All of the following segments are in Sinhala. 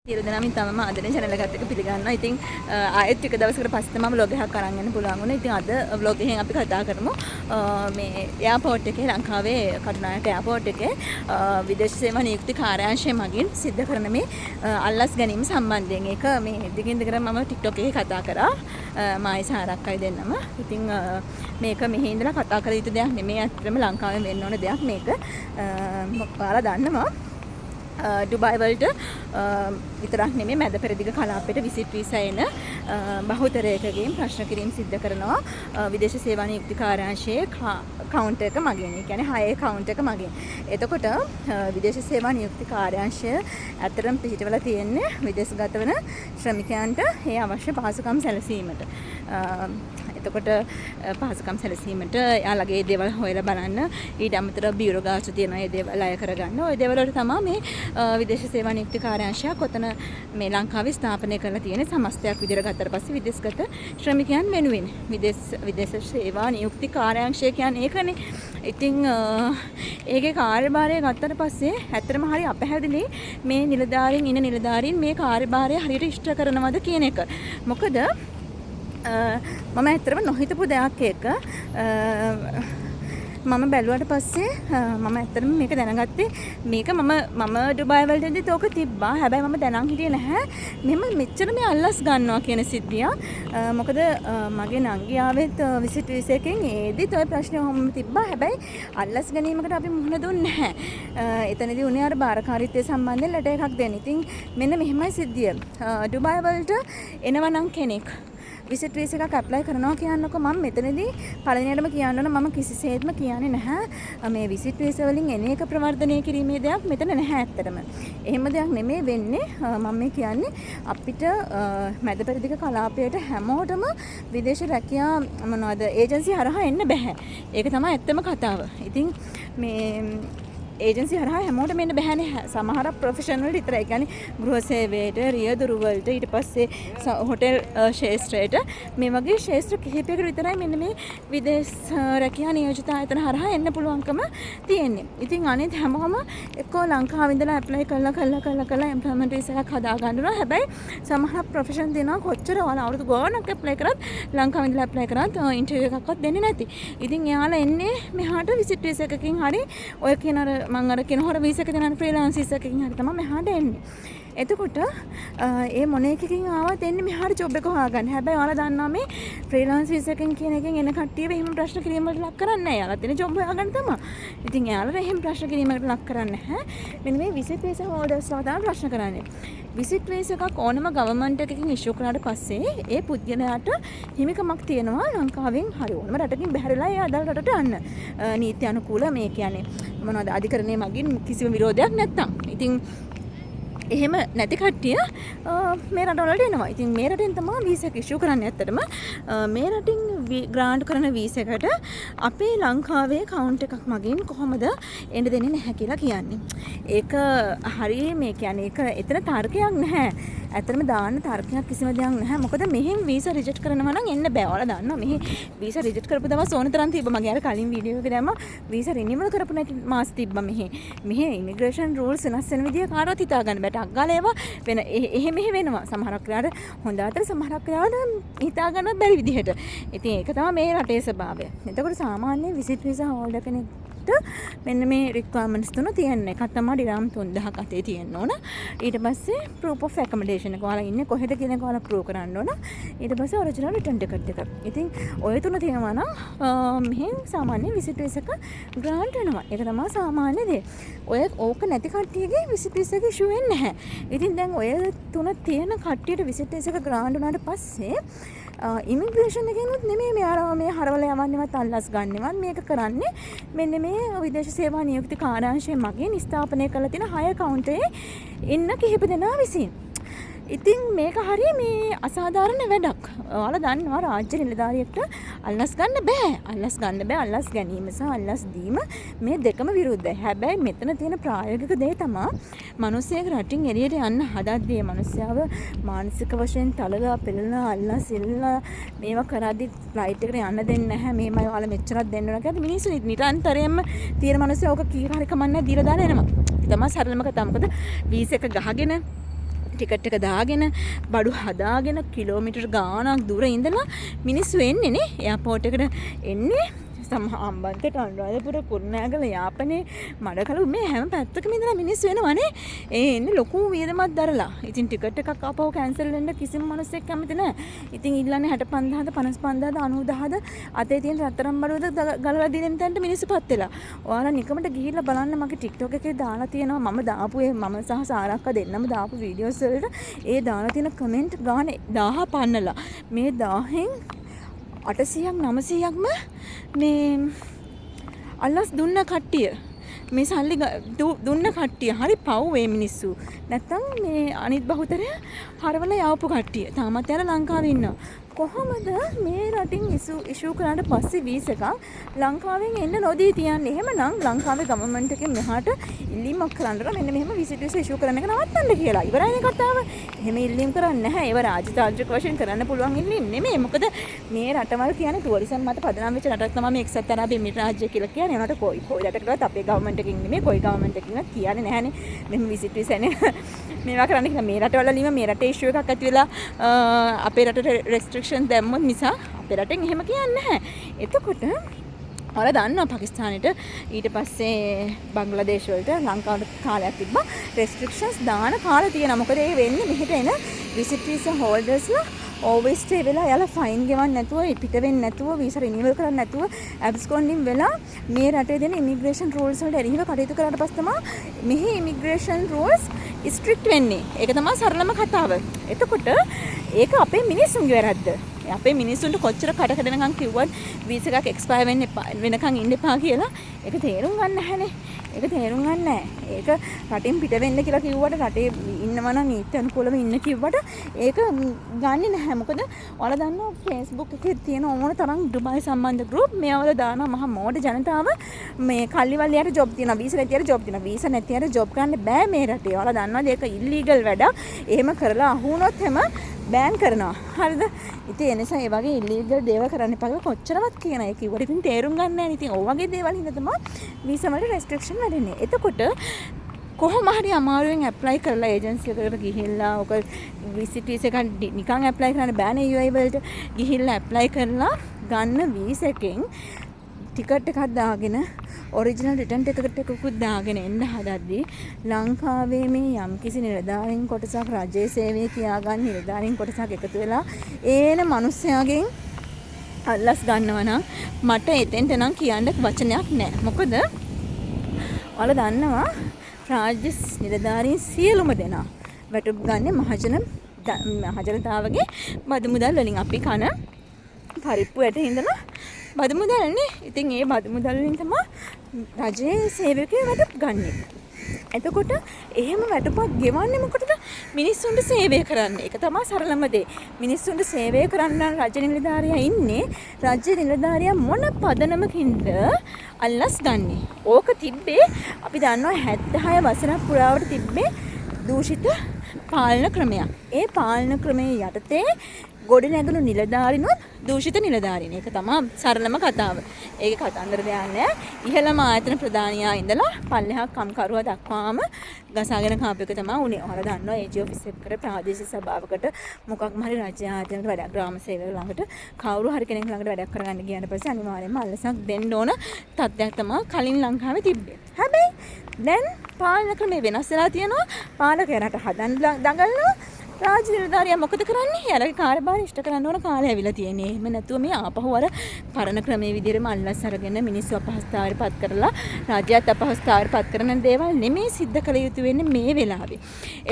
සියලු දෙනාම තමම ආදරෙන් channel එකත් එක්ක පිළිගන්නවා. ඉතින් ආයෙත් ටික දවසකට පස්සේ තමයි vlog එකක් අරන් යන්න පුළුවන් වුණා. ඉතින් අද vlog එකෙන් අපි කතා කරමු මේ එයාපෝට් එකේ ලංකාවේ කටුනායක එයාපෝට් එකේ විදේශ සේවා නියුක්ති කාර්යාංශය මගින් සිද්ධ කරන මේ අල්ලස් ගැනීම සම්බන්ධයෙන්. ඒක මේ දිගින් දිගට මම TikTok එකේ කතා කරා. මායි සාරක්කයි දෙන්නම. ඉතින් මේක මෙහි ඉඳලා කතා කර යුතු දෙයක් නෙමෙයි. අත්‍තරම ලංකාවේ වෙන්න ඕන දෙයක් මේක. ඔයාලා දන්නවා ඩුබායි වලට විතරක් නෙමෙයි මැද පෙරදිග කලාපයට විසිට් වීසා එන බහුතරයකගෙන් ප්‍රශ්න කිරීම සිද්ධ කරනවා විදේශ සේවා නියුක්ති කාර්යාංශයේ කවුන්ටර් එක මගින්. ඒ කියන්නේ හයේ කවුන්ටර් එක මගින්. එතකොට විදේශ සේවා නියුක්ති කාර්යාංශය ඇත්තටම පිහිටවලා තියෙන්නේ විදේශගත වන ශ්‍රමිකයන්ට ඒ අවශ්‍ය පහසුකම් සැලසීමට. එතකොට පහසුකම් සැලසීමට යාළගේ දේවල් හොයලා බලන්න ඊට අමතරව බියුරෝ ගාස්තු තියෙනවා. ඒ දේවල් අය කරගන්න. ওই දේවල් වලට තමයි මේ විදේශ සේවා නියුක්ති කාර්යාංශය කොතන මේ ලංකාවේ ස්ථාපනය කරලා තියෙන සමස්තයක් විදිහට ගත්තට පස්සේ විදේශගත ශ්‍රමිකයන් වෙනුවෙන් විදේශ සේවා නියුක්ති කාර්යාංශය කියන්නේ ඒකනේ. ඉතින් ඒකේ කාර්යභාරය ගත්තට පස්සේ ඇත්තටම හරි අපහැදිලි මේ නිලධාරීන් නිලධාරීන් මේ කාර්යභාරය හරියට ඉෂ්ට කරනවද කියන එක. මොකද මම ඇත්තටම නොහිතපු දෙයක් එක මම බැලුවට පස්සේ මම ඇත්තටම මේක දැනගත්තේ මේක මම ඩුබායි වලටදී තෝක තිබ්බා. හැබැයි මම දැනන් හිටියේ නැහැ මෙහෙම මෙච්චර මේ අල්ලස් ගන්නවා කියන සිද්ධිය. මොකද මගේ නංගි ආවෙත් විසිට් වීසා එකෙන් ඒදිත් ওই ප්‍රශ්නේ ඔහොම තිබ්බා. හැබැයි අල්ලස් ගැනීමකට අපි මුහුණ දුන්නේ නැහැ. එතනදී උනේ අර බාරකාරීත්වය සම්බන්ධයෙන් ලෙටර් එකක් දෙන්න. ඉතින් මෙන්න මෙහෙමයි සිද්ධිය. ඩුබායි වලට එනවා නම් කෙනෙක් විසිට් වීසා එකක් ඇප්ලයි කරනවා කියනකො මම මෙතනදී පළවෙනියටම කියන්න ඕන මම කිසිසේත්ම කියන්නේ නැහැ මේ විසිට් වීසා වලින් එන එක ප්‍රවර්ධනය කිරීමේ දෙයක් මෙතන නැහැ ඇත්තටම. එහෙම දෙයක් නෙමෙයි වෙන්නේ. මම මේ කියන්නේ අපිට මැද පෙරදිග කලාපයට හැමෝටම විදේශ රැකියා මොනවද ඒජන්සි හරහා එන්න බෑ. ඒක තමයි ඇත්තම කතාව. ඉතින් මේ ඒජන්සි හරහා හැමෝටම එන්න බෑනේ. සමහර ප්‍රොෆෙෂනල් වලට විතරයි. කියන්නේ ගෘහ සේවයට, රියදුරු වලට, ඊට පස්සේ හොටෙල් ශාස්ත්‍රයට මේ වගේ ශාස්ත්‍ර කිහිපයකට විතරයි මෙන්න මේ විදේශ රැකියා නියෝජිත ආයතන හරහා එන්න පුළුවන්කම තියෙන්නේ. ඉතින් අනිත් හැමෝම එක්කෝ ලංකාවේ ඉඳලා ඇප්ලයි කරලා එම්ප්ලොයිමන්ට් වීසා එකක් හදා ගන්නවා. හැබැයි සමහර ප්‍රොෆෙෂන් දෙනවා කොච්චර ඔයාලා අවුරුදු ගාණක් ඇප්ලයි කරත් ලංකාවේ ඉඳලා ඇප්ලයි කරත් ඉන්ටර්විව් එකක්වත් දෙන්නේ නැති. ඉතින් එයාලා එන්නේ මෙහාට විසිට් වීසා එකකින් හරි ඔය කියන අර මම අර කියන හොර වීසා එක දෙන ෆ්‍රීලාන්ස් වීසා එකකින් හරි තමයි මෙහාට එන්නේ. එතකොට ඒ මොන එකකින් ආවත් එන්නේ මෙහාට ජොබ් එක හොයාගන්න. හැබැයි ඔයාලා දන්නවා මේ ෆ්‍රීලාන්ස් වීසා එකකින් කියන එකෙන් එන කට්ටියව එහෙම ප්‍රශ්න කිරීමකට ලක් කරන්නේ නැහැ. යාළුවා තියෙන ජොබ් හොයාගන්න තමයි. ඉතින් යාළුවා එහෙම ප්‍රශ්න කිරීමකට ලක් කරන්නේ නැහැ. මෙන්න මේ විසිට් වීසා හෝල්ඩර්ස්ලා තමයි ප්‍රශ්න කරන්නේ. විසිට් වීසා එකක් ඕනම ගවර්න්මන්ට් එකකින් ඉෂුව කරාට පස්සේ ඒ පුද්ගලයාට හිමිකමක් තියෙනවා ලංකාවෙන් හරි ඕනම රටකින් බැහැරලා ඒ අදාළ රටට යන්න. නීති අනුකූල මේ කියන්නේ මොනවද අධිකරණය මගින් කිසිම විරෝධයක් නැත්තම්. ඉතින් එහෙම නැති කට්ටිය මේ රටවලට එනවා. ඉතින් මේ රටෙන් තමයි වීසා එක ඉෂුව කරන්නේ. ඇත්තටම මේ රටින් ග්‍රාන්ට් කරන වීසා එකට අපේ ලංකාවේ කවුන්ට් එකක් මගින් කොහොමද එන්න දෙන්නේ නැහැ කියලා කියන්නේ. ඒක හරිය මේ කියන්නේ ඒක එතන තර්කයක් නැහැ. ඇත්තටම දාන්න තර්කයක් කිසිම දෙයක් නැහැ. මොකද මෙහෙන් වීසා රිජෙක්ට් කරනවා නම් එන්න බෑ. ඔයාලා දන්නවා මෙහි වීසා රිජෙක්ට් කරපු දවස් ඕන තරම් තිබ්බා. මගේ අර කලින් වීඩියෝ එකේ දැම්මා වීසා රිනිවල් කරපු නැති මාස් තිබ්බා මෙහි. මෙහි ඉමිග්‍රේෂන් රූල්ස් වෙනස් වෙන විදිය කාටවත් හිතා ගන්න බෑ. අග්ගාල ඒවා වෙන එහෙම වෙනවා. සමහරක් වෙලාවට හොඳ අතර සමහරක් වෙලාවට හිතා ගන්නවත් බැරි විදිහට. ඉතින් ඒක තමයි මේ රටේ ස්වභාවය. එතකොට සාමාන්‍ය විසිට් වීසා හෝල්ඩර් කෙනෙක්ට මෙන්න මේ රික්වයර්මන්ට්ස් තුන තියෙනවා. එකක් තමයි ඩිරාම් 3000ක් අතේ තියෙන්න ඕන. ඊට පස්සේ ප්‍රූෆ් ඔෆ් ඇකොමඩේෂන් එක. ඔයාලා ඉන්නේ කොහෙද කියන එක ඔයාලා ප්‍රූව් කරන්න ඕන. ඊට පස්සේ ඔරිජිනල් රිටර්න් ටිකට් එක. ඉතින් ඔය තුන තියෙනවා නම් මෙහෙන් සාමාන්‍ය විසිට් වීසා එක ග්‍රාන්ට් වෙනවා. ඒක තමයි සාමාන්‍ය දේ. ඔය ඕක නැති කට්ටියගේ විසිට් වීසා එක ඉෂුව වෙන්නේ නැහැ. ඉතින් දැන් ඔය තුන තියෙන කට්ටියට විසිට් වීසා එක ග්‍රාන්ට් වුණාට පස්සේ ඉමිග්‍රේෂන් එකෙනුත් නෙමෙයි මෙයාලා මේ හරවල යවන්නේවත් අල්ලස් ගන්නවත් මේක කරන්නේ මෙන්න මේ විදේශ සේවා නියුක්ති කාර්යාංශය මගින් ස්ථාපනය කරලා තියෙන 6 කවුන්ටරේ ඉන්න කිහිප දෙනා විසින්. ඉතින් මේක හරිය මේ අසාධාරණ වැඩක්. ඔයාලා දන්නවා රාජ්‍ය නිලධාරියෙක්ට අල්ලස් ගන්න බෑ. අල්ලස් ගැනීම සහ අල්ලස් දීම මේ දෙකම විරුද්ධයි. හැබැයි මෙතන තියෙන ප්‍රායෝගික දේ තමයි මිනිස්සෙක් රටින් එළියට යන්න හදද්දී මිනිස්සයව මානසික වශයෙන් තලලා පෙළලා අල්ලස් ඉල්ලලා මේවා කරද්දී ෆ්ලයිට් එකට යන්න දෙන්නේ නැහැ. මේමයි ඔයාලා මෙච්චරක් දෙන්න ඕන කියලා මිනිස්සු නිරන්තරයෙන්ම තියෙන මිනිස්සු ඕක කීක හරි කමන්නේ දීලා දාලා එනවා. තමයි සරලම කතාව. මොකද වීසා එක ගහගෙන ටිකට් එක දාගෙන බඩු හදාගෙන කිලෝමීටර් ගාණක් දුර ඉඳලා මිනිස්සු එන්නේ නේ එයාපෝට් එකට එන්නේ හම්බන්තොට අනුරාධපුර කුරුණෑගල යාපනයේ මඩකලු මේ හැම පැත්තකම ඉඳලා මිනිස්සු එනවනේ ඒ එන්නේ ලොකු වියදමක් දරලා. ඉතින් ටිකට් එකක් ආපහු කැන්සල් වෙන්න කිසිම මිනිස්සෙක් කැමති නැහැ. ඉතින් ඉල්ලන්නේ 65000ද 55000ද 90000ද අතේ තියෙන රත්තරන් බඩුවද ගලලා දිනෙන් තැනට මිනිස්සුපත් වෙලා. ඔයාලා නිකමට ගිහිල්ලා බලන්න මගේ TikTok එකේ දාලා තියෙනවා මම දාපු මම සහ සාරක්ක දෙන්නම දාපු වීඩියෝස් වලට ඒ දාලා තියෙන කමෙන්ට් ගාන 1000 පන්නලා. මේ 1000න් 800ක් 900ක්ම මේ අල්ලස් දුන්න කට්ටිය මේ සල්ලි දුන්න කට්ටිය හරි පව් මේ මිනිස්සු නැත්තම් මේ අනිත් බහුතරය හරවල යවපු කට්ටිය තාමත් යාලා ලංකාවේ ඉන්නවා කොහොමද මේ රටින් ඉෂුව කරාට පස්සේ වීසා එකක් ලංකාවෙන් එන්න නොදී තියන්නේ එහෙමනම් ලංකාවේ ගවර්න්මන්ට් එකෙන් මෙහාට ඉල්ලීමක් කරන්නලා මෙන්න මෙහෙම විසිටර්ස් ඉෂුව කරන එක නවත්තන්න කියලා ඉවරයිනේ කතාව එහෙම ඉල්ලීම් කරන්නේ නැහැ ඒව රාජතාන්ත්‍රික වශයෙන් කරන්න පුළුවන් ඉල්ලීම් නෙමෙයි මොකද මේ රටවල් කියන්නේ ටුවරිසම් මත පදනම් වෙච්ච රටක් තමයි මේ එක්සත් අරාබි එමිරේට් රාජ්‍ය කියලා කියන්නේ ඒකට කොයි රටකටවත් අපේ ගවර්න්මන්ට් එකකින් නෙමෙයි කොයි ගවර්න්මන්ට් එකකින්වත් කියන්නේ නැහැනේ මෙහෙම විසිටර්ස් එන්නේ මේවා කරන්න කියලා මේ රටවල වලින්ම මේ රටේ ඉෂුව එකක් ඇති වෙලා අපේ රටට රෙස්ට්‍රික්ෂන් දැම්මොත් නිසා අපේ රටෙන් එහෙම කියන්නේ නැහැ. එතකොට ඔයාලා දන්නවා පාකිස්තානෙට ඊට පස්සේ බංග්ලාදේශ වලට ලංකාවට කාලයක් තිබ්බා රෙස්ට්‍රික්ෂන්ස් දාන කාලේ තියෙනවා. මොකද ඒ වෙන්නේ මෙහෙට එන විසිට් වීසා හෝල්ඩර්ස්ලා ඕවර්ස් ස්ටේ වෙලා යාලා ෆයින් ගෙවන්න නැතුව පිට වෙන්න නැතුව වීසා රිනිවල් කරන්න නැතුව ඇබ්ස්කොන්ඩින් වෙලා මේ රටේ දෙන ඉමිග්‍රේෂන් රූල්ස් වලට එරෙහිව කටයුතු කරාට පස්සේ තමයි මෙහි ඉමිග්‍රේෂන් රූල්ස් ස්ට්‍රික්ට් වෙන්නේ. ඒක තමයි සරලම කතාව. එතකොට ඒක අපේ මිනිස්සුන්ගේ වැරද්ද. අපේ මිනිස්සුන්ට කොච්චර කඩ කඩනකම් කිව්වත් වීසා එකක් එක්ස්පයර් වෙනකම් ඉන්න එපා කියලා ඒක තේරුම් ගන්න නැහැනේ. ඒක තේරුම් ගන්න නැහැ. ඒක රටින් පිට වෙන්න කියලා කිව්වට රටේ ඉන්නවා නම් ඊට අනුකූලව ඉන්න කිව්වට ඒක ගන්නෙ නැහැ. මොකද ඔයාලා දන්නවා Facebook එකේ තියෙන ඕන තරම් ඩුබායි සම්බන්ධ group මේවල දාන මහ මෝඩ ජනතාව මේ කල්ලිවල්ලියට ජොබ් තියෙනවා. වීසා නැතිවට ජොබ් තියෙනවා. වීසා නැතිවට ජොබ් ගන්න බෑ මේ රටේ. ඔයාලා දන්නවද ඒක ඉල්ලීගල් වැඩක්. එහෙම කරලා අහු වුණොත් හැම බෑන් කරනවා. හරිද? ඉතින් ඒ නිසා ඒ වගේ ඉල්ලීගල් දේවල් කරන්න එපා කියලා කොච්චරවත් කියන එක කිව්වට ඉතින් තේරුම් ගන්න නැහැ. ඉතින් ඔය වගේ දේවල් හින්දා තමයි වීසා වල රෙස්ට්‍රික්ෂන් වැඩෙන්නේ. එතකොට කොහොම හරි අමාරුවෙන් ඇප්ලයි කරලා ඒජන්සි එකකට ගිහිල්ලා ඔක විසිට් වීසා එකක් නිකන් ඇප්ලයි කරන්න බෑනේ UI වලට ගිහිල්ලා ඇප්ලයි කරලා ගන්න වීසා එකෙන් ටිකට් එකක් දාගෙන ඔරිජිනල් රිටර්න් ටිකට් එකකුත් දාගෙන එන්න හදද්දී ලංකාවේ මේ යම්කිසි නිලධාරීන් කොටසක් රජයේ සේවය කියාගන්න නිලධාරීන් කොටසක් එකතු වෙලා ඒන මිනිස්සයාගෙන් අල්ලස් ගන්නවා නම් මට එතෙන්ට නම් කියන්න වචනයක් නැහැ. මොකද ඔයාලා දන්නවා රාජ්‍ය නිලධාරීන් සියලුම දෙනා වැටුප් ගන්නේ මහජනතාවගේ බදු මුදල් වලින් අපි කන පරිප්පු යට ඉඳලා බදු මුදල්නේ. ඉතින් ඒ බදු මුදල් වලින් තමයි රජයේ සේවකයෝ වැටුප් ගන්නෙ. එතකොට එහෙම වැටුපක් ගෙවන්නේ මොකටද? මිනිස්සුන්ට සේවය කරන්න. ඒක තමයි සරලම දේ. මිනිස්සුන්ට සේවය කරන්න රජ නිලධාරියා ඉන්නේ. රජ නිලධාරියා මොන පදනමකින්ද අල්ලස් ගන්නෙ? ඕක තිබ්බේ අපි දන්නවා 76 වසරක් පුරාවට තිබ්බේ දූෂිත පාලන ක්‍රමයක්. ඒ පාලන ක්‍රමයේ යටතේ ගොඩනැගුණු නිලධාරිනුත් දූෂිත නිලධාරීන්. ඒක තමයි සරලම කතාව. ඒකේ කතන්දර දෙයක් නැහැ. ඉහළම ආයතන ප්‍රධානියා ඉඳලා පල්ලෙහා කම්කරුවා දක්වාම ගසාගෙන කාපු එක තමයි උනේ. ඔයාලා දන්නවා AG ඔෆිස් එකකට ප්‍රාදේශීය සභාවකට මොකක්ම හරි රාජ්‍ය ආයතනකට වැඩක් ග්‍රාම සේවක ළඟට කවුරු හරි කෙනෙක් ළඟට වැඩක් කරගන්න ගියාට පස්සේ අනිවාර්යයෙන්ම අල්ලසක් දෙන්න ඕන තත්ත්වයක් තමයි කලින් ලංකාවේ තිබ්බේ. හැබැයි දැන් පාලන ක්‍රමය වෙනස් වෙලා තියෙනවා. පාලකයන්ට හදන්න දඟලනවා. රාජ්‍ය නිලධාරියා මොකද කරන්නේ? යාලගේ කාර්යභාරය ඉෂ්ට කරන්න ඕන කාලය ඇවිල්ලා තියෙන්නේ. එහෙම නැතුව මේ ආපහු අර පරණ ක්‍රමයේ විදිහටම අල්ලස් අරගෙන මිනිස්සු අපහසුතාවයට පත් කරලා රාජ්‍යයත් අපහසුතාවයට පත් කරන දේවල් නෙමෙයි සිද්ධ කළ යුතු වෙන්නේ මේ වෙලාවේ.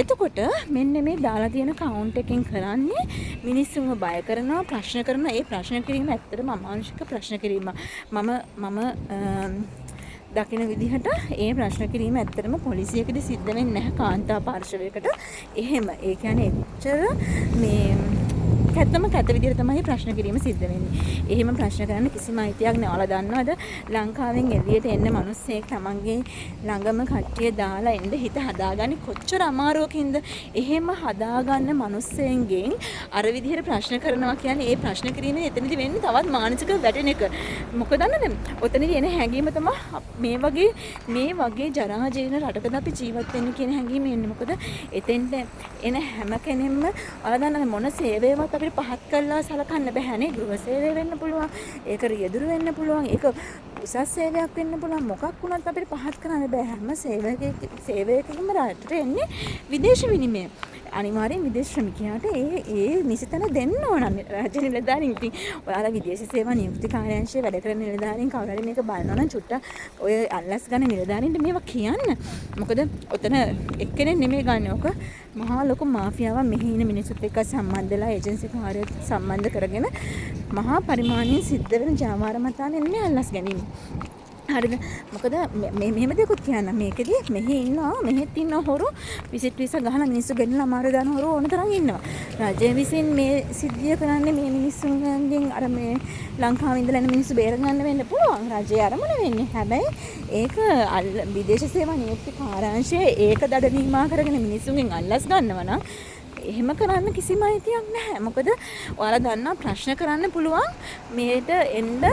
එතකොට මෙන්න මේ දාලා තියෙන කවුන්ට් එකෙන් කරන්නේ මිනිස්සුන්ව බය කරනවා, ප්‍රශ්න කරනවා. ඒ ප්‍රශ්න කිරීම ඇත්තටම අමානුෂික ප්‍රශ්න කිරීම. මම දකින විදිහට ඒ ප්‍රශ්න කිරීම ඇත්තටම පොලිසියකදී සිද්ධ වෙන්නේ නැහැ කාන්තා පාර්ශවයකට. එහෙම ඒ කියන්නේ එච්චර මේ ඇත්තම කැත විදිහට තමයි ප්‍රශ්න කිරීම සිද්ධ වෙන්නේ. එහෙම ප්‍රශ්න කරන්න කිසිම අයිතියක් නැහැ. ඔයාලා දන්නවද ලංකාවෙන් එළියට එන්න මිනිස්සෙක් තමන්ගේ ළඟම කට්ටිය දාලා එන්න හිත හදාගන්නේ කොච්චර අමාරුවකින්ද? එහෙම හදාගන්න මිනිස්සෙන්ගෙන් අර විදිහට ප්‍රශ්න කරනවා කියන්නේ ඒ ප්‍රශ්න කිරීමෙන් එතනදි වෙන්නේ තවත් මානසික වැටෙන එක. මොකද දන්නද? ඔතනදි එන හැඟීම තමයි මේ වගේ ජරා ජීවන රටකද අපි ජීවත් වෙන්නේ කියන හැඟීම එන්නේ. මොකද එතෙන්ට එන හැම කෙනෙක්ම ඔයාලා දන්නවද මොන සේවයවත් අපිට පහත් කරලා සලකන්න බෑනේ. ගෘහ සේවය වෙන්න පුළුවන්. ඒක රියදුරු වෙන්න පුළුවන්. ඒක උසස් සේවයක් වෙන්න පුළුවන්. මොකක් වුණත් අපිට පහත් කරන්න බෑ. හැම සේවයකම රටට එන්නේ විදේශ විනිමය. අනිවාර්යෙන් විදේශ ශ්‍රමිකයාට ඒ නිසිතන දෙන්න ඕන රාජ්‍ය නිලධාරීන්. ඉතින් ඔයාලා විදේශ සේවා නියුක්ති කාර්යාංශයේ වැඩ කරන නිලධාරීන් කවුරු හරි මේක බලනවා නම් චුට්ටක් ඔය අල්ලස් ගන්න නිලධාරීන්ට මේවා කියන්න. මොකද ඔතන එක්කෙනෙක් නෙමෙයි ගන්න. ඔක මහා ලොකු මාෆියාවක් මෙහි ඉන්න මිනිස්සුත් එක්ක සම්බන්ධලා ඒජන්සි කාර්යය සම්බන්ධ කරගෙන මහා පරිමාණයෙන් සිද්ධ වෙන ජාවාර මතාන එන්නේ අල්ලස් ගැනීම. හරිද? මොකද මෙහෙම දෙකුත් කියන්න මේකෙදි මෙහෙත් ඉන්න හොරු විසිට විසා ගහලා මිනිස්සු ගෙන්නලා අමාරු දාන හොරු ඕන තරම් ඉන්නවා. රජය විසින් මේ සිද්ධිය කරන්නේ මේ මිනිස්සුන්ගෙන් අර මේ ලංකාවේ ඉඳලා එන මිනිස්සු බේර ගන්න වෙන්න පුළුවන්. රජයේ අරමුණ වෙන්නේ. හැබැයි ඒක විදේශ සේවා නියුක්ති කාර්යාංශය ඒක දඩනීමා කරගෙන මිනිස්සුන්ගෙන් අල්ලස් ගන්නවා නම් එහෙම කරන්න කිසිම අයිතියක් නැහැ. මොකද ඔයාලා දන්නා ප්‍රශ්න කරන්න පුළුවන් මේට එන්න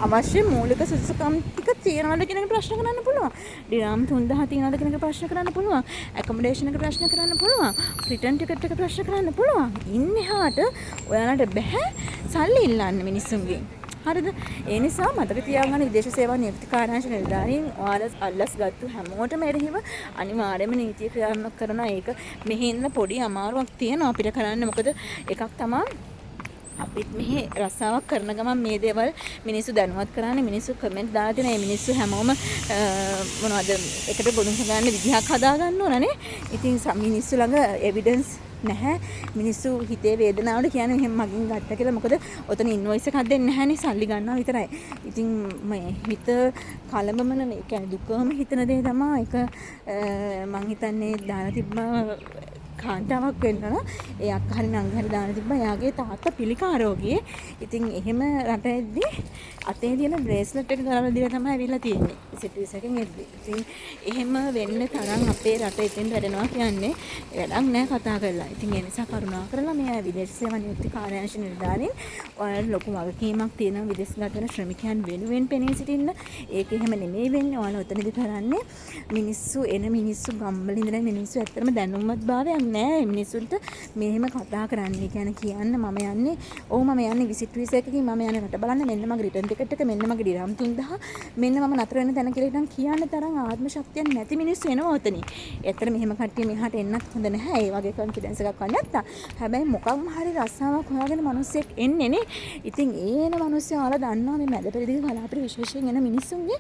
අවශ්‍ය මූලික සුදුසුකම් ටික තියනවද කියන එක ප්‍රශ්න කරන්න පුළුවන්. ඩිරාම් 3000 තියනවද කියන එක ප්‍රශ්න කරන්න පුළුවන්. ඇකොමඩේෂන් එක ප්‍රශ්න කරන්න පුළුවන්. රිටර්න් ටිකට් එක ප්‍රශ්න කරන්න පුළුවන්. ඉන්නහාට ඔයාලට බෑ සල්ලි ඉල්ලන්න මිනිස්සුන්ගෙන්. හරිද? ඒ නිසා මතක තියාගන්න විදේශ සේවා නියුක්ති කාර්යාංශ නිලධාරීන් ඔයාලා අල්ලස් ගත්තු හැමෝටම එරෙහිව අනිවාර්යයෙන්ම නීතිය ක්‍රියාත්මක කරන එක මෙහි ඉන්න පොඩි අමාරුවක් තියෙනවා අපිට කරන්න. මොකද එකක් තමයි අපිත් මෙහි රස්සාවක් කරන ගමන් මේ දේවල් මිනිස්සු දැනුවත් කරන්නේ. මිනිස්සු කමෙන්ට් දාලා තියෙන මේ මිනිස්සු හැමෝම මොනවද එකට ගොනු ගන්න විදිහක් හදා ගන්න ඕනනේ. ඉතින් මිනිස්සු ළඟ එවිඩන්ස් නැහැ. මිනිස්සු හිතේ වේදනාවට කියන්නේ එහෙම මගින් ගත්ත කියලා. මොකද ඔතන ඉන්වොයිස් එකක් දෙන්නේ නැහැනේ, සල්ලි ගන්නවා විතරයි. ඉතින් මේ හිත කලබමන මේ කියන්නේ දුකම හිතන දේ තමයි ඒක. මං හිතන්නේ දාලා තිබ්බා කාන්තාවක් වෙන්න ඒ අක්කා හරි නංගි හරි දාන තිබ්බා. එයාගේ තාත්තා පිළිකා රෝගියෙක්. ඉතින් එහෙම රටෙද්දී අතේ තියෙන බ්‍රේස්ලට් එක ගලවලා දීලා තමයි ඇවිල්ලා තියෙන්නේ. සිටි එකෙන් එද්දී. ඉතින් එහෙම වෙන්න තරම් අපේ රට එතෙන් වැඩනවා කියන්නේ වැඩක් නෑ කතා කරලා. ඉතින් ඒ නිසා කරුණා කරලා මේ විදේශ සේවා නියුක්ති කාර්යාංශ නිලධාරීන් ඔයාලට ලොකු වගකීමක් තියෙනවා විදේශගත වෙන ශ්‍රමිකයන් වෙනුවෙන් පෙනී සිටින්න. ඒක එහෙම නෙමෙයි වෙන්නේ. ඔයාලා ඔතනදී කරන්නේ මිනිස්සු ගම්වල ඉඳලා මිනිස්සු ඇත්තටම දැනුම්වත් භාවයක් නෑ මිනිසුන්ට මෙහෙම කතා කරන්නේ. කියන්න මම යන්නේ විසිට් වීසා එකකින් මම යන්නේ රට බලන්න. මෙන්න මගේ රිටර්න් ටිකට් එක, මෙන්න මගේ ඩිරම් 3000, මෙන්න මම නතර වෙන තැන කියලා ඉතින් කියන්න තරම් ආත්ම ශක්තියක් නැති මිනිස්සු එනවා ඔතනින්. ඇත්තට මෙහෙම කට්ටිය මෙහාට එන්නත් හොඳ නැහැ. ඒ වගේ කොන්ෆිඩන්ස් එකක් වань නැත්තා. හැබැයි මොකක්ම හරි රස්සාවක් හොයාගෙන මිනිස්සෙක් එන්නේ නේ. ඉතින් ඒ එන මිනිස්සු ආලා දන්නවා මේ මැද පෙරදිග කලාපේ විශේෂයෙන් එන මිනිස්සුන්ගේ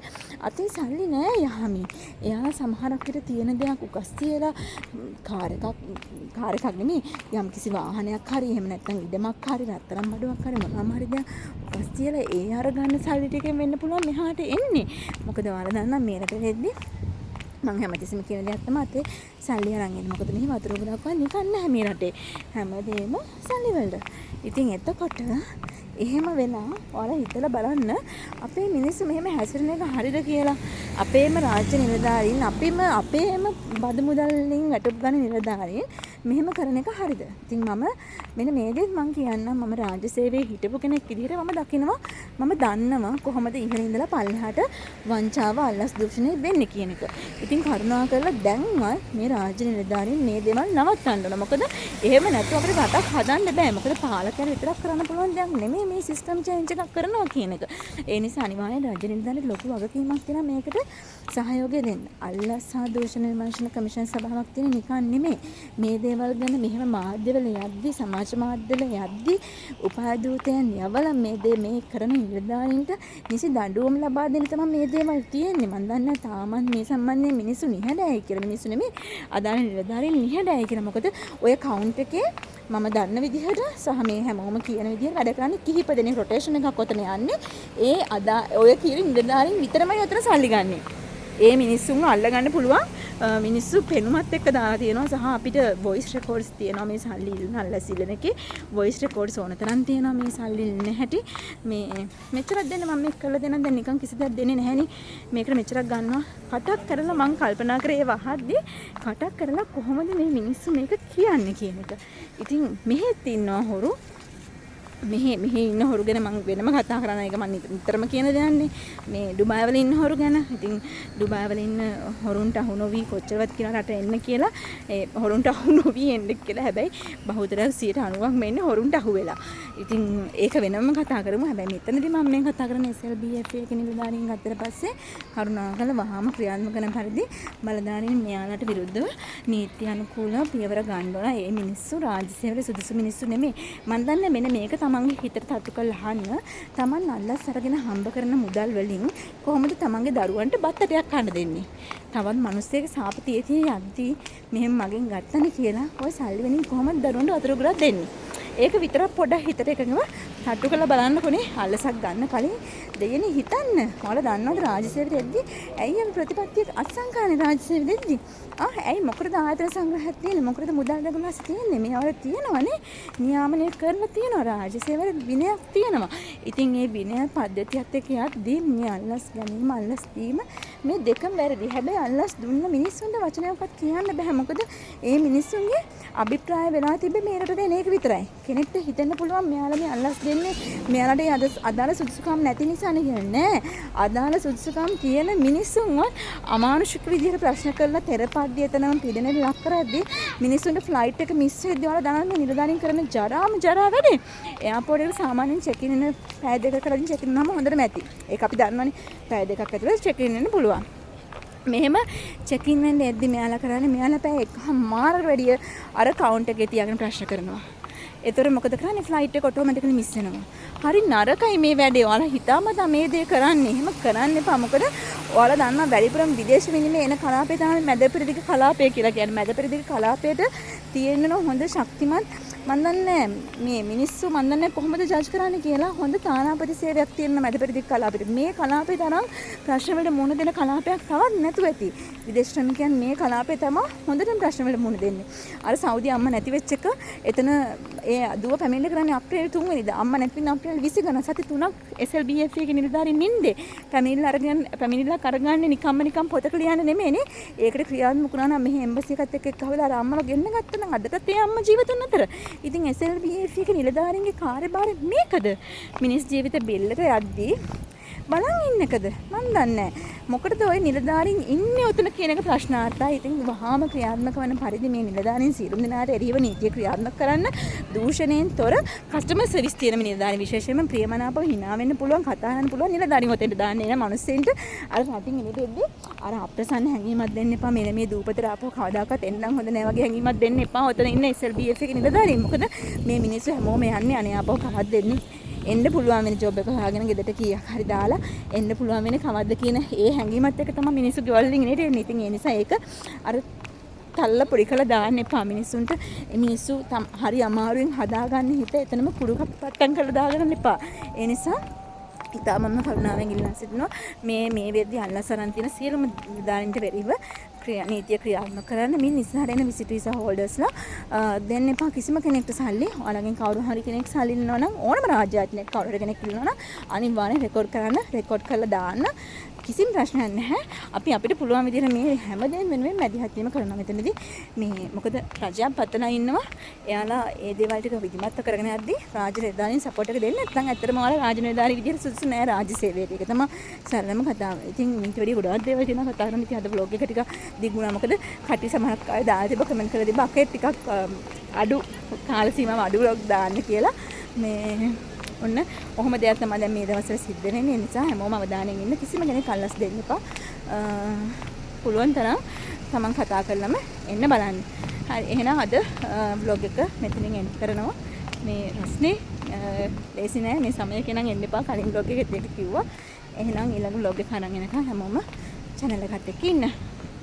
අතේ සල්ලි නෑ යහමි. එයාලා සමහරක් විට තියෙන දේක් උකස් තියලා කාර් එකක් නෙමෙයි යම් කිසි වාහනයක් හරි එහෙම නැත්නම් ඉඩමක් හරි රත්තරන් බඩුවක් හරි මොනවාම හරි දැන් උකස් තියලා ඒ අරගන්න සල්ලි ටිකෙන් වෙන්න පුළුවන් මෙහාට එන්නේ. මොකද ඔයාලා දන්නා මේ රටේදී මම හැමතිස්සෙම කියන දෙයක් තමයි අතේ සල්ලි අරන් එන්නේ. මොකද මෙහි වතුර ගොඩක් නිකන් නැහැ මේ රටේ. හැමදේම සල්ලි වලට. ඉතින් එතකොට එහෙම වෙලා ඔයාලා හිතලා බලන්න අපේ මිනිස්සු මෙහෙම හැසිරෙන එක හරිද කියලා. අපේම රාජ්‍ය නිලධාරීන් අපේම බදු මුදල්ලින් වැටුප් ගන්න නිලධාරීන් මෙහෙම කරන එක හරිද? ඉතින් මම මෙන්න මේ දේත් මම කියන්නම්. මම රාජ්‍ය සේවයේ හිටපු කෙනෙක් විදිහට මම දකිනවා, මම දන්නවා කොහොමද ඉහළ ඉඳලා පල්ලෙහාට වංචාව අල්ලස් දූෂණය වෙන්නේ කියන එක. ඉතින් කරුණාකරලා දැන්වත් මේ රාජ්‍ය නිලධාරීන් මේ දේවල් නවත්තන්න ඕන. මොකද එහෙම නැතුව අපිට රටක් හදන්න බෑ. මොකද පාලකයන් විතරක් කරන්න පුළුවන් දෙයක් නෙමෙයි මේ සිස්ටම් චේන්ජ් එකක් කරනවා කියන එක. ඒ නිසා අනිවාර්යෙන් රාජ්‍ය නිලධාරීන් ලොකු වගකීමක් තියෙනවා මේකට සහයෝගය දෙන්න. අල්ලස් සහ දූෂණ විමර්ශන කමිෂන් සභාවක් තියෙන නිකන් නෙමෙයි. මේ දේවල් ගැන මෙහෙම මාධ්‍යවල යද්දි, සමාජ මාධ්‍යවල යද්දි උපාධූතයන් යවලා මේ කරන නිලධාරීන්ට නිසි දඬුවම් ලබා දෙන්න තමයි මේ දේවල් තියෙන්නේ. මම දන්නා තාමත් මේ සම්බන්ධයෙන් මිනිස්සු නිහඬයි කියලා. මිනිස්සු නෙමෙයි අදාළ නිලධාරීන් නිහඬයි කියලා. මොකද ඔය කවුන්ට් එකේ මම දන්න විදිහට සහ මේ හැමෝම කියන විදිහට වැඩ කරන්නේ කිහිප දෙනෙක් රොටේෂන් එකක් ඔතන යන්නේ. ඔය කියන නිලධාරීන් විතරමයි ඔතන සල්ලි ගන්නේ. ඒ මිනිස්සුන්ව අල්ලගන්න පුළුවන් මිනිස්සු පෙනුමත් එක්ක දාලා තියෙනවා සහ අපිට වොයිස් රෙකෝඩ්ස් තියෙනවා මේ සල්ලි ඉල්ලන අල්ලස් ඉල්ලන එකේ වොයිස් රෙකෝඩ්ස් ඕන තරම් තියෙනවා මේ සල්ලි ඉල්ලන හැටි මේ මෙච්චරක් දෙන්න මම මේක කරලා දෙන්න දැන් නිකන් කිසි දෙයක් දෙන්නේ නැහැ නේ මේකට මෙච්චරක් ගන්නවා කටක් කරලා මං කල්පනා කරේ වහද්දි කටක් කරලා කොහොමද මේ මිනිස්සු මේක කියන්නේ කියන එක ඉතින් මෙහෙත් ඉන්නවා හොරු මෙහි ඉන්න හොරු ගැන මම වෙනම කතා කරන එක මම නිතරම කියන දෙයක්නේ මේ ඩුබායි වල ඉන්න හොරු ගැන. ඉතින් ඩුබායි වල ඉන්න හොරුන්ට අහු නොවි කොච්චරවත් කියන රට එන්න කියලා ඒ හොරුන්ට අහු නොවි එන්න කියලා. හැබැයි බහුතරයක් 90%ක් මෙන්නේ හොරුන්ට අහු වෙලා. ඉතින් ඒක වෙනම කතා කරමු. හැබැයි මෙතනදී මම මේ කතා කරන්නේ SLBFA එක නිලධාරීන් ගත්තට පස්සේ කරුණාකර වහාම ක්‍රියාත්මක කරන පරිදි බලධාරීන් මෙයාලට විරුද්ධව නීති අනුකූලව පියවර ගන්න ඕන. ඒ මිනිස්සු රාජ්‍ය සේවයට සුදුසු මිනිස්සු නෙමෙයි. මම දන්නේ මෙන්න මේක තමන්ගේ හිතට තට්ටු කරලා අහන්න තමන් අල්ලස් අරගෙන හම්බ කරන මුදල් වලින් කොහොමද තමන්ගේ දරුවන්ට බත්තටයක් කන්න දෙන්නේ තවත් මිනිස්සෙක් සාපතියේ යද්දී මෙහෙම මගෙන් ගත්තනේ කියලා ඔය සල්ලි වලින් කොහොමද දරුවන්ට වතුර ගුරක් දෙන්නේ ඒක විතරක් පොඩ්ඩක් හිතට එකඟව තට්ටු කරලා බලන්නකොනේ අල්ලසක් ගන්න කලින් දෙයනේ හිතන්න ඔයාලා දන්නවද රාජ්‍ය සේවයට එද්දී ඇයි අපි ප්‍රතිපත්තිය අත්සන්කානේ රාජ්‍ය සේවයට එද්දී ඇයි මොකටද ආයතන සංග්‍රහයක් තියෙන්නේ මොකටද මුදල් දගමස් තියෙන්නේ මේවල තියෙනවනේ නියාමනය කරලා තියෙනවා රාජ්‍ය සේවයේ විනයක් තියෙනවා ඉතින් මේ විනය පද්ධතියත් එක්ක යද්දී මේ අල්ලස් ගැනීම අල්ලස් දීම මේ දෙකම වැරදි හැබැයි අල්ලස් දුන්න මිනිස්සුන්ට වචනයක්වත් කියන්න බෑ මොකද ඒ මිනිස්සුන්ගේ අභිප්‍රාය වෙලා තිබ්බේ මේ රටට එන එක විතරයි කෙනෙක්ට හිතෙන්න පුළුවන් මෙයාලා මේ අල්ලස් දෙන්නේ මෙයාලට අදාළ සුදුසුකම් නැති නිසානේ කියන්නේ අදාළ සුදුසුකම් තියෙන මිනිස්සුන්වත් අමානුෂික විදිහට ප්‍රශ්න කරලා තෙරපඩ්ඩිය එතනම පීඩනයට ලක් කරද්දී මිනිස්සුන්ට ෆ්ලයිට් එක මිස් වෙද්දී වල දාන මේ නිලධාරීන් කරන ජරා වැඩේ එයාපෝට් එකට සාමාන්‍යයෙන් චෙක් ඉන් වෙන පැය දෙකක කරලා චෙක් ඉන් වුණාම හොඳටම ඇති ඒක අපි දන්නවනේ පැය දෙකක් ඇතුළත චෙක් ඉන් වෙන්න පුළුවන් මෙහෙම චෙක් ඉන් වෙන්න එද්දි මෙයාලා කරන්නේ මෙයාලා පැය එකමාරකට වැඩිය අර කවුන්ටර් එකේ තියාගෙන ප්‍රශ්න කරනවා ඒතර මොකද කරන්නේ ෆ්ලයිට් එක ඔටෝමැටිකලි මිස් වෙනවා. හරි නරකයි මේ වැඩේ. ඔයාලා හිතාමතා මේ දේ කරන්නේ. එහෙම කරන්න එපා. මොකද ඔයාලා දන්නා වැඩිපුරම විදේශ විනිමය එන කලාපේ තමයි මැද පෙරදිග කලාපය කියලා කියන්නේ. මැද පෙරදිග කලාපයට තියෙන හොඳ ශක්තිමත් මන් දන්නේ මේ මිනිස්සු මන් දන්නේ කොහොමද ජජ් කරන්නේ කියලා හොඳ තානාපති සේවයක් තියෙන මැද පෙරදිග කලාපෙට. මේ කලාපේ තරම් ප්‍රශ්න වලට මුහුණ දෙන කලාපයක් තවත් නැතුව ඇති. විදේශ ශ්‍රමිකයන් මේ කලාපේ තමයි හොඳටම ප්‍රශ්න වලට මුහුණ දෙන්නේ. අර සෞදි අම්මා නැති වෙච්ච එක එතන ඒ දුව පැමිණිලි කරන්නේ අප්‍රේල් 3 වෙනිදා. අම්මා නැති වෙන අප්‍රේල් 20 ගණන් සති 3ක් SLBFA එකේ නිලධාරීන් ඉන්නේ. පැමිණිල්ල අරගන්නේ නිකම් පොතක ලියන්න නෙමෙයිනේ. ඒකට ක්‍රියාත්මක වුණා නම් මෙහි එම්බසි එකත් එක්ක එක්කවලා අර අම්මලා ගෙන්න ගත්තා නම් අදටත් ඒ අම්මා ජීවිතුන් අතර. ඉතින් SLBFA එකේ නිලධාරීන්ගේ කාර්යභාරය මේකද? මිනිස් ජීවිත බෙල්ලට යද්දී බලන් ඉන්නකද මන් දන්නේ මොකටද ওই නිලධාරීන් ඉන්නේ උතන කියන එක ප්‍රශ්නාර්ථයි. ඉතින් වහාම ක්‍රියාත්මක වන පරිදි මේ නිලධාරීන් සියලුම දෙනාට එරෙහිව නීතිය ක්‍රියාත්මක කරන්න දූෂණයෙන් තොර කස්ටමර් සර්විස් තියෙන මේ නිලධාරීන් විශේෂයෙන්ම ප්‍රියමනාපව hina වෙන්න පුළුවන් කතා කරන්න පුළුවන් නිලධාරීන් ඔතෙන්ට දාන්නේ නැහැ මිනිස්සුන්ට අර රටින් එළියෙද්දී අර අප්‍රසන්න හැඟීමක් දෙන්න එපා මෙන්න මේ දූපතට ආපහු කවදාකවත් එන්නම් හොඳ නැහැ වගේ හැඟීමක් දෙන්න එපා. ඔතන ඉන්න SLBFA එකේ නිලධාරීන් මොකද මේ මිනිස්සු හැමෝම යන්නේ අනේ ආපහු කවද්ද දෙන්නේ එන්න පුළුවන් වෙන ජොබ් එක හොයාගෙන ගෙදරට කීයක් හරි දාලා එන්න පුළුවන් වෙන කවද්ද කියන ඒ හැඟීමත් එක්ක තමයි මිනිස්සු ගෙවල් වලින් එන්නේ. ඉතින් ඒ නිසා ඒක අර තල්ල පොඩි කරලා දාන්න එපා මිනිස්සුන්ට. මිනිස්සු හරි අමාරුවෙන් හදාගන්න හිත එතනම කුඩු පට්ටම් කරලා දාගන්න එපා. ඒ නිසා ඉතාමම කරුණාවෙන් ඉල්ලා සිටිනවා මේ වෙද්දී අල්ලසරන් තියෙන සියලුම නිලධාරීන්ට වෙරිව නීතිය ක්‍රියාත්මක කරන්න මේ ඉස්සරහට එන විසිට වීසා හෝල්ඩර්ස්ලා දෙන්න එපා කිසිම කෙනෙක්ට සල්ලි. ඔයාලගෙන් කවුරු හරි කෙනෙක් සල්ලි ඉන්නවා නම් ඕනම රාජ්‍යායතනයක කවුරු හරි කෙනෙක් ඉන්නවා නම් අනිවාර්යෙන් රෙකෝඩ් කරලා දාන්න. කිසිම ප්‍රශ්නයක් නැහැ. අපි අපිට පුළුවන් විදිහට මේ හැමදේම වෙනුවෙන් මැදිහත් වීම කරනවා. මෙතනදී මේ මොකද රජයක් පතලා ඉන්නවා. එයාලා ඒ දේවල් ටික විධිමත්ව කරගෙන යද්දී රාජ්‍ය නිලධාරීන් සපෝට් එක දෙන්නේ නැත්නම් ඇත්තටම ඔයාලා රාජ්‍ය නිලධාරී විදිහට සුදුසු නෑ රාජ්‍ය සේවයට. ඒක තමයි සරලම කතාව. ඉතින් මේක වැඩි ගොඩාක් දේවල් තියෙනවා කතා කරන්න. ඉතින් අද vlog එක ටික දිගුණා. මොකද කටි සමහරක් අය දාලා තිබ්බ කමෙන්ට් කරලා තිබ්බ අකේ ටිකක් අඩු කාල සීමාව අඩු vlog දාන්න කියලා. මේ ඔන්න ඔහොම දෙයක් තමයි දැන් මේ දවස්වල සිද්ධ වෙන්නේ. ඒ නිසා හැමෝම අවධානයෙන් ඉන්න. කිසිම කෙනෙක් අල්ලස් දෙන්න එපා. පුළුවන් තරම් තමන් කතා කරලම එන්න බලන්න. හරි එහෙනම් අද vlog එක මෙතනින් එන්ඩ් කරනවා. මේ රස්නේ ලේසි නෑ මේ සමයක නම් එන්න එපා. කලින් vlog එකෙත් ඒක කිව්වා. එහෙනම් ඊළඟ vlog එක අරන් එනකන් හැමෝම channel එකත් එක්ක ඉන්න.